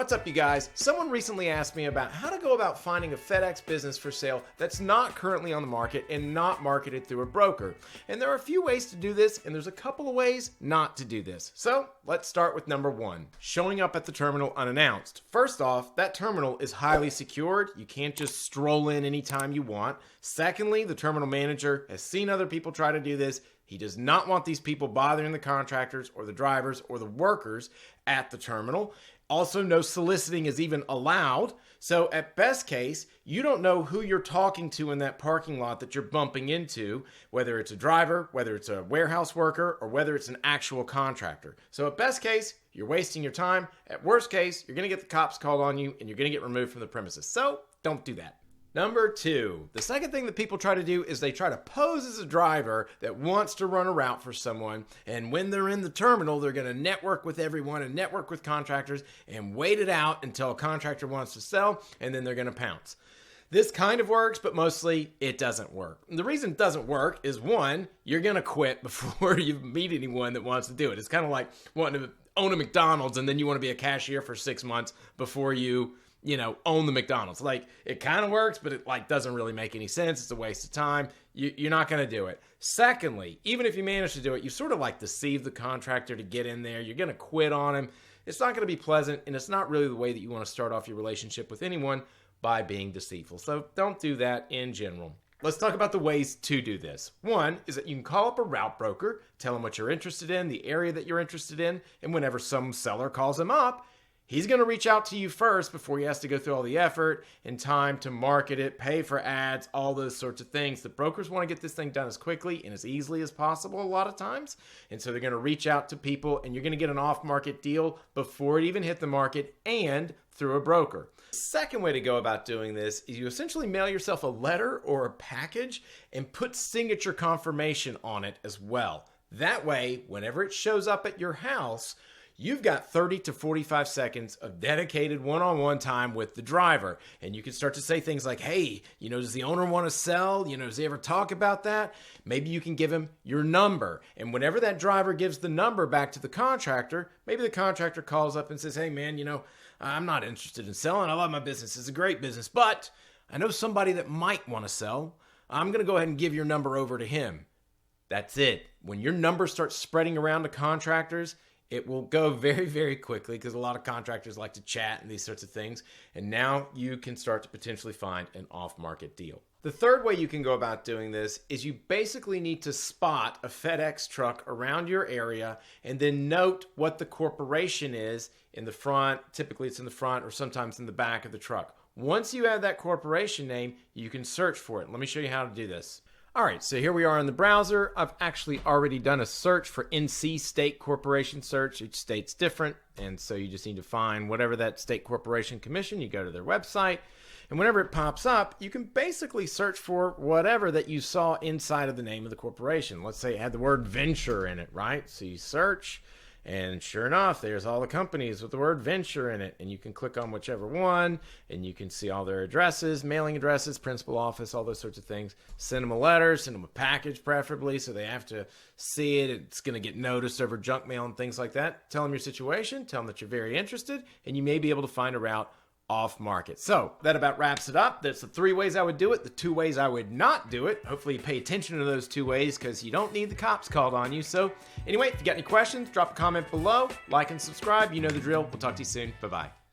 What's up, you guys? Someone recently asked me about how to go about finding a FedEx business for sale that's not currently on the market and not marketed through a broker. And there are a few ways to do this, and there's a couple of ways not to do this. So let's start with number one, showing up at the terminal unannounced. First off, that terminal is highly secured. You can't just stroll in anytime you want. Secondly, the terminal manager has seen other people try to do this. He does not want these people bothering the contractors or the drivers or the workers at the terminal. Also, no soliciting is even allowed. So at best case, you don't know who you're talking to in that parking lot that you're bumping into, whether it's a driver, whether it's a warehouse worker, or whether it's an actual contractor. So at best case, you're wasting your time. At worst case, you're going to get the cops called on you and you're going to get removed from the premises. So don't do that. Number two, the second thing that people try to do is they try to pose as a driver that wants to run a route for someone. And when they're in the terminal, they're going to network with everyone and network with contractors and wait it out until a contractor wants to sell, and then they're going to pounce. This kind of works, but mostly it doesn't work. And the reason it doesn't work is, one, you're going to quit before you meet anyone that wants to do it. It's kind of like wanting to own a McDonald's and then you want to be a cashier for 6 months before you own the McDonald's. Like, it kind of works, but it doesn't really make any sense. It's a waste of time. You're not going to do it. Secondly, even if you manage to do it, you sort of deceive the contractor to get in there. You're going to quit on him. It's not going to be pleasant, and it's not really the way that you want to start off your relationship with anyone, by being deceitful. So don't do that in general. Let's talk about the ways to do this. One is that you can call up a route broker, tell them what you're interested in, the area that you're interested in, and whenever some seller calls him up, he's going to reach out to you first before he has to go through all the effort and time to market it, pay for ads, all those sorts of things. The brokers want to get this thing done as quickly and as easily as possible a lot of times. And so they're going to reach out to people, and you're going to get an off-market deal before it even hit the market and through a broker. The second way to go about doing this is you essentially mail yourself a letter or a package and put signature confirmation on it as well. That way, whenever it shows up at your house, you've got 30 to 45 seconds of dedicated one-on-one time with the driver. And you can start to say things like, hey, does the owner want to sell? Does he ever talk about that? Maybe you can give him your number. And whenever that driver gives the number back to the contractor, maybe the contractor calls up and says, hey, man, I'm not interested in selling. I love my business. It's a great business, but I know somebody that might want to sell. I'm going to go ahead and give your number over to him. That's it. When your number starts spreading around to contractors, it will go very, very quickly because a lot of contractors like to chat and these sorts of things. And now you can start to potentially find an off-market deal. The third way you can go about doing this is you basically need to spot a FedEx truck around your area and then note what the corporation is in the front. Typically it's in the front or sometimes in the back of the truck. Once you have that corporation name, you can search for it. Let me show you how to do this. All right, so here we are in the browser. I've actually already done a search for NC State Corporation search. Each state's different, and so you just need to find whatever that state corporation commission. You go to their website, and whenever it pops up, you can basically search for whatever that you saw inside of the name of the corporation. Let's say it had the word venture in it, right? So you search, and sure enough, there's all the companies with the word venture in it. And you can click on whichever one, and you can see all their addresses, mailing addresses, principal office, all those sorts of things. Send them a letter, send them a package preferably, so they have to see it. It's going to get noticed over junk mail and things like that. Tell them your situation, tell them that you're very interested, and you may be able to find a route off market. So that about wraps it up. That's the 3 ways I would do it, the 2 ways I would not do it. Hopefully you pay attention to those 2 ways because you don't need the cops called on you. So anyway, if you got any questions, drop a comment below, like and subscribe. You know the drill. We'll talk to you soon. Bye-bye.